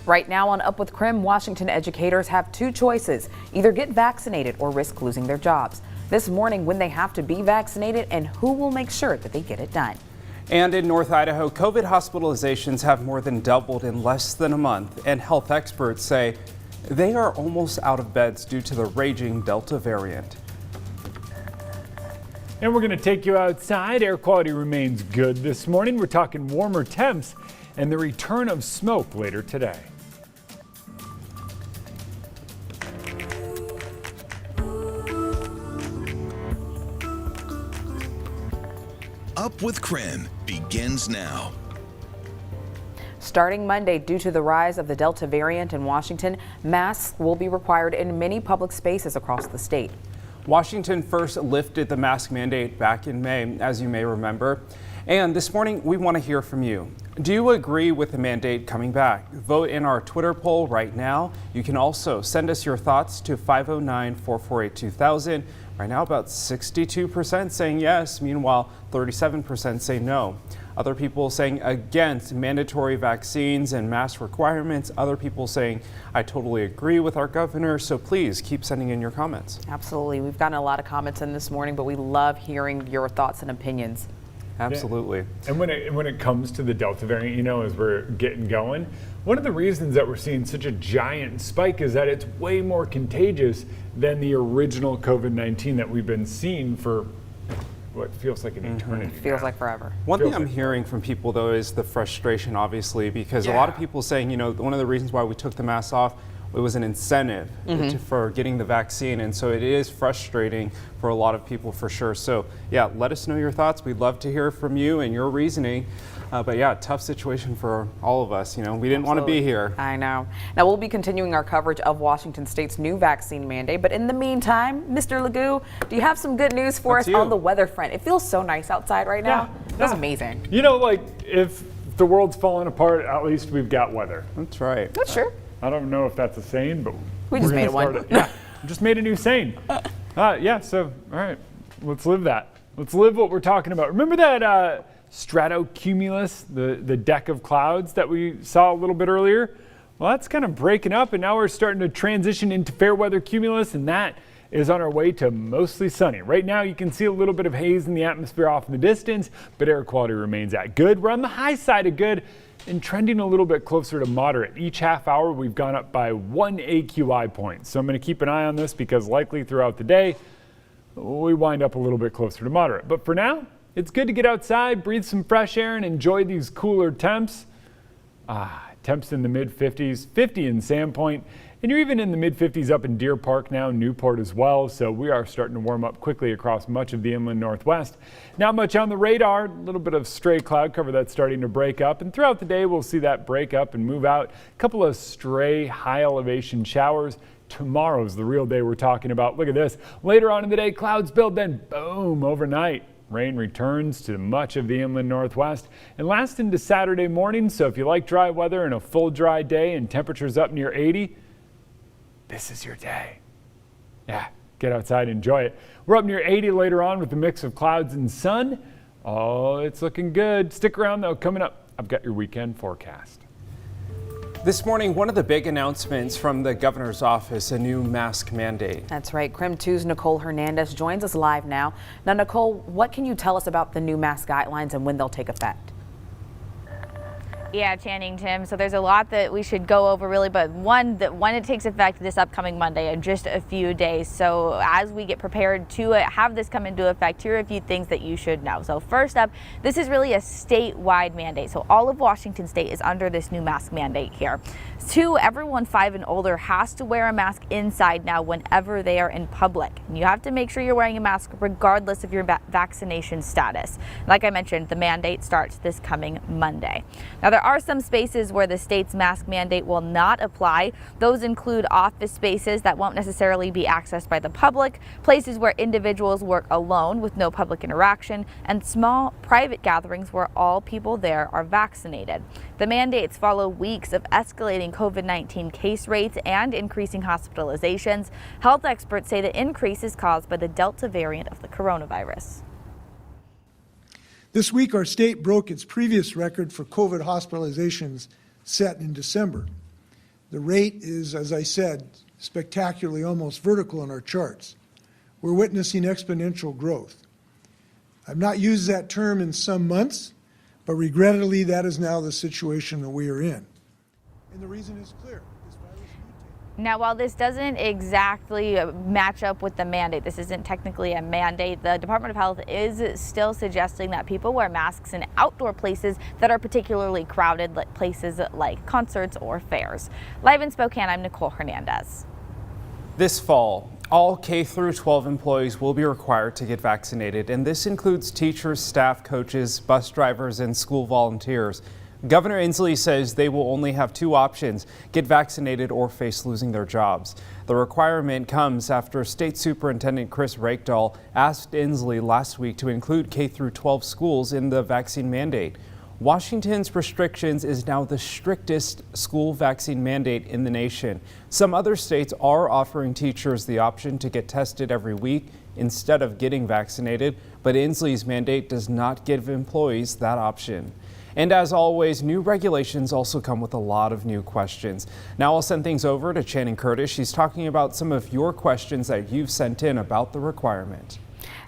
Right now on Up with KREM, Washington educators have two choices: either get vaccinated or risk losing their jobs. This morning, when they have to be vaccinated and who will make sure that they get it done. And in North Idaho, COVID hospitalizations have more than doubled in less than a month, and health experts say they are almost out of beds due to the raging Delta variant. And we're going to take you outside. Air quality remains good this morning. We're talking warmer temps and the return of smoke later today. Up with KREM begins now. Starting Monday, due to the rise of the Delta variant in Washington, masks will be required in many public spaces across the state. Washington first lifted the mask mandate back in May, as you may remember. And this morning, we want to hear from you. Do you agree with the mandate coming back? Vote in our Twitter poll right now. You can also send us your thoughts to 509-448-2000. Right now, about 62% saying yes. Meanwhile, 37% say no. Other people saying against mandatory vaccines and mask requirements. Other people saying, I totally agree with our governor. So please keep sending in your comments. Absolutely. We've gotten a lot of comments in this morning, but we love hearing your thoughts and opinions. Absolutely. Yeah. And when it comes to the Delta variant, you know, as we're getting going, one of the reasons that we're seeing such a giant spike is that it's way more contagious than the original COVID-19 that we've been seeing for what feels like an eternity. Feels like forever. One thing I'm hearing from people, though, is the frustration, obviously, because a lot of people saying, you know, one of the reasons why we took the mask off, it was an incentive for getting the vaccine. And so it is frustrating for a lot of people for sure. So yeah, let us know your thoughts. We'd love to hear from you and your reasoning. But yeah, tough situation for all of us. You know, we didn't want to be here. I know. Now we'll be continuing our coverage of Washington State's new vaccine mandate. But in the meantime, Mr. Legoo, do you have some good news for us on the weather front? It feels so nice outside right now. It feels amazing. You know, like if the world's falling apart, at least we've got weather. That's right. That's true. I don't know if that's a saying, but we just made one. Yeah, just made a new saying. Yeah, so all right, let's live that. Let's live what we're talking about. Remember that stratocumulus, the deck of clouds that we saw a little bit earlier? Well, that's kind of breaking up, and now we're starting to transition into fair weather cumulus, and that is on our way to mostly sunny. Right now, you can see a little bit of haze in the atmosphere off in the distance, but air quality remains at good. We're on the high side of good and trending a little bit closer to moderate. Each half hour, we've gone up by 1 AQI point. So I'm going to keep an eye on this because likely throughout the day, we wind up a little bit closer to moderate. But for now, it's good to get outside, breathe some fresh air, and enjoy these cooler temps. Temps in the mid-50s, 50 in Sandpoint, and you're even in the mid-50s up in Deer Park now, Newport as well. So we are starting to warm up quickly across much of the inland Northwest. Not much on the radar, a little bit of stray cloud cover that's starting to break up. And throughout the day, we'll see that break up and move out. A couple of stray high elevation showers. Tomorrow's the real day we're talking about. Look at this. Later on in the day, clouds build, then boom, overnight. Rain returns to much of the inland Northwest and lasts into Saturday morning. So if you like dry weather and a full dry day and temperatures up near 80, this is your day. Yeah, get outside, enjoy it. We're up near 80 later on with a mix of clouds and sun. Oh, it's looking good. Stick around though. Coming up, I've got your weekend forecast. This morning, one of the big announcements from the governor's office, a new mask mandate. That's right. KREM 2's Nicole Hernandez joins us live now. Now, Nicole, what can you tell us about the new mask guidelines and when they'll take effect? Yeah, Channing, Tim. So there's a lot that we should go over really, but one, that when it takes effect this upcoming Monday in just a few days. So as we get prepared to have this come into effect, here are a few things that you should know. So first up, this is really a statewide mandate. So all of Washington State is under this new mask mandate here. Two, everyone 5 and older has to wear a mask inside now whenever they are in public. And you have to make sure you're wearing a mask regardless of your vaccination status. Like I mentioned, the mandate starts this coming Monday. Now, there are some spaces where the state's mask mandate will not apply. Those include office spaces that won't necessarily be accessed by the public, places where individuals work alone with no public interaction, and small private gatherings where all people there are vaccinated. The mandates follow weeks of escalating COVID-19 case rates and increasing hospitalizations. Health experts say the increase is caused by the Delta variant of the coronavirus. This week, our state broke its previous record for COVID hospitalizations set in December. The rate is, as I said, spectacularly almost vertical in our charts. We're witnessing exponential growth. I've not used that term in some months, but regrettably, that is now the situation that we are in. And the reason is clear. This virus mutated. Now, while this doesn't exactly match up with the mandate, this isn't technically a mandate, the Department of Health is still suggesting that people wear masks in outdoor places that are particularly crowded, like places like concerts or fairs. Live in Spokane, I'm Nicole Hernandez. This fall, all K-12 employees will be required to get vaccinated, and this includes teachers, staff, coaches, bus drivers, and school volunteers. Governor Inslee says they will only have two options: get vaccinated or face losing their jobs. The requirement comes after State Superintendent Chris Rakedahl asked Inslee last week to include K-12 schools in the vaccine mandate. Washington's restrictions is now the strictest school vaccine mandate in the nation. Some other states are offering teachers the option to get tested every week instead of getting vaccinated, but Inslee's mandate does not give employees that option. And as always, new regulations also come with a lot of new questions. Now I'll send things over to Channing Curtis. She's talking about some of your questions that you've sent in about the requirement.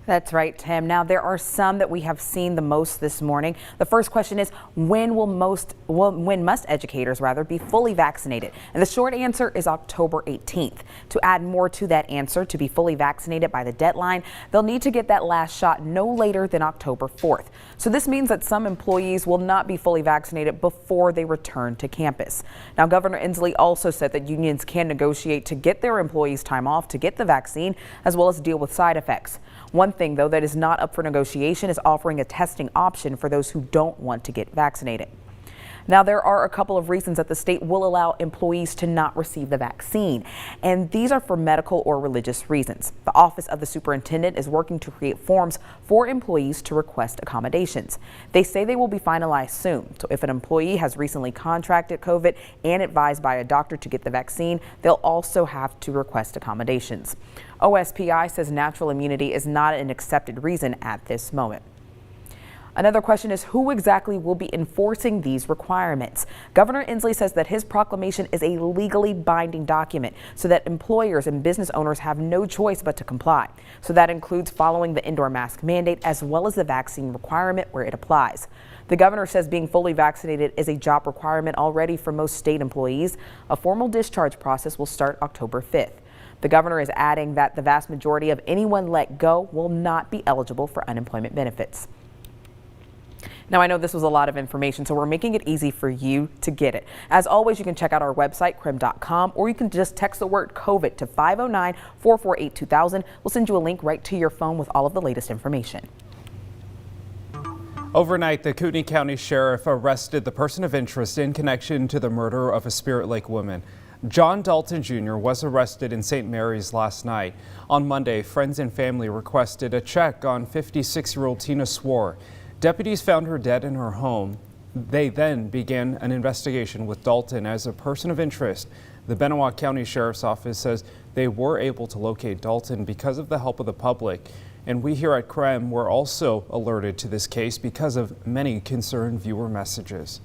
That's right, Tim. Now, there are some that we have seen the most this morning. The first question is, when must educators be fully vaccinated? And the short answer is October 18th. To add more to that answer, to be fully vaccinated by the deadline, they'll need to get that last shot no later than October 4th. So this means that some employees will not be fully vaccinated before they return to campus. Now, Governor Inslee also said that unions can negotiate to get their employees time off to get the vaccine, as well as deal with side effects. One thing, though, that is not up for negotiation is offering a testing option for those who don't want to get vaccinated. Now, there are a couple of reasons that the state will allow employees to not receive the vaccine, and these are for medical or religious reasons. The Office of the Superintendent is working to create forms for employees to request accommodations. They say they will be finalized soon, so if an employee has recently contracted COVID and advised by a doctor to get the vaccine, they'll also have to request accommodations. OSPI says natural immunity is not an accepted reason at this moment. Another question is, who exactly will be enforcing these requirements? Governor Inslee says that his proclamation is a legally binding document so that employers and business owners have no choice but to comply. So that includes following the indoor mask mandate as well as the vaccine requirement where it applies. The governor says being fully vaccinated is a job requirement already for most state employees. A formal discharge process will start October 5th. The governor is adding that the vast majority of anyone let go will not be eligible for unemployment benefits. Now, I know this was a lot of information, so we're making it easy for you to get it. As always, you can check out our website, KREM.com, or you can just text the word COVID to 509-448-2000. We'll send you a link right to your phone with all of the latest information. Overnight, the Kootenai County Sheriff arrested the person of interest in connection to the murder of a Spirit Lake woman. John Dalton Jr. was arrested in St. Mary's last night. On Monday, friends and family requested a check on 56-year-old Tina Swore. Deputies found her dead in her home. They then began an investigation with Dalton as a person of interest. The Benoit County Sheriff's Office says they were able to locate Dalton because of the help of the public. And we here at KREM were also alerted to this case because of many concerned viewer messages.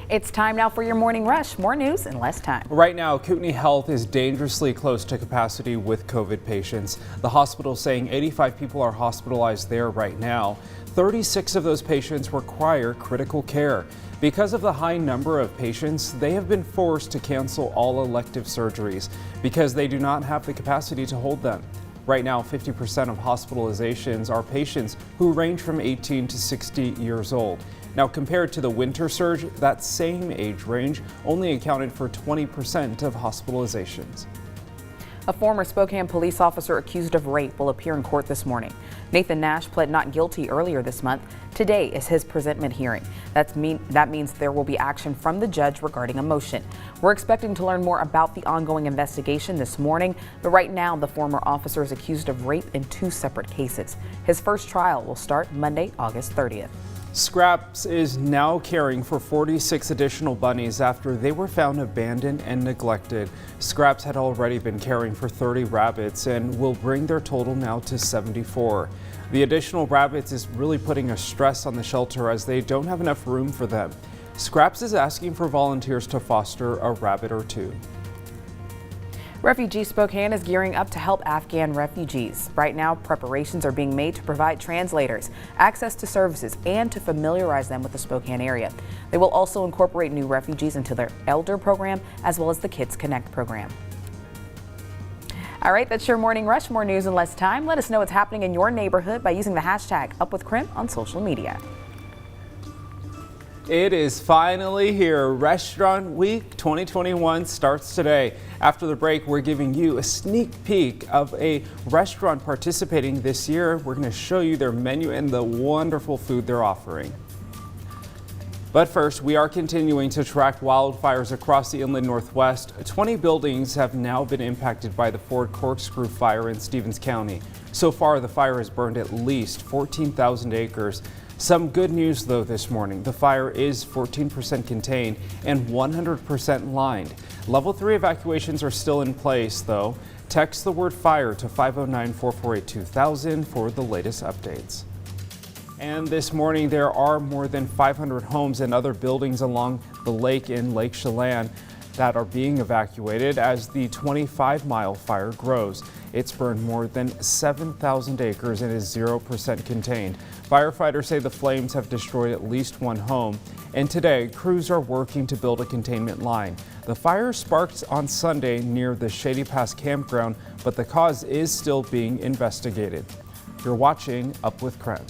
It's time now for your morning rush. More news in less time. Right now, Kootenai Health is dangerously close to capacity with COVID patients. The hospital is saying 85 people are hospitalized there right now. 36 of those patients require critical care. Because of the high number of patients, they have been forced to cancel all elective surgeries because they do not have the capacity to hold them. Right now, 50% of hospitalizations are patients who range from 18 to 60 years old. Now, compared to the winter surge, that same age range only accounted for 20% of hospitalizations. A former Spokane police officer accused of rape will appear in court this morning. Nathan Nash pled not guilty earlier this month. Today is his presentment hearing. That means there will be action from the judge regarding a motion. We're expecting to learn more about the ongoing investigation this morning, but right now the former officer is accused of rape in 2 separate cases. His first trial will start Monday, August 30th. Scraps is now caring for 46 additional bunnies after they were found abandoned and neglected. Scraps had already been caring for 30 rabbits and will bring their total now to 74. The additional rabbits is really putting a stress on the shelter as they don't have enough room for them. Scraps is asking for volunteers to foster a rabbit or two. Refugee Spokane is gearing up to help Afghan refugees. Right now, preparations are being made to provide translators, access to services, and to familiarize them with the Spokane area. They will also incorporate new refugees into their Elder program as well as the Kids Connect program. All right, that's your Morning Rush. More news in less time. Let us know what's happening in your neighborhood by using the hashtag #UpWithKREM on social media. It is finally here. Restaurant Week 2021 starts today. After the break, we're giving you a sneak peek of a restaurant participating this year. We're going to show you their menu and the wonderful food they're offering. But first, we are continuing to track wildfires across the inland Northwest. 20 buildings have now been impacted by the Ford Corkscrew fire in Stevens County. So far, the fire has burned at least 14,000 acres. Some good news, though, this morning. The fire is 14% contained and 100% lined. Level 3 evacuations are still in place, though. Text the word FIRE to 509-448-2000 for the latest updates. And this morning, there are more than 500 homes and other buildings along the lake in Lake Chelan that are being evacuated as the 25-mile fire grows. It's burned more than 7,000 acres and is 0% contained. Firefighters say the flames have destroyed at least one home, and today crews are working to build a containment line. The fire sparked on Sunday near the Shady Pass campground, but the cause is still being investigated. You're watching Up with KREM.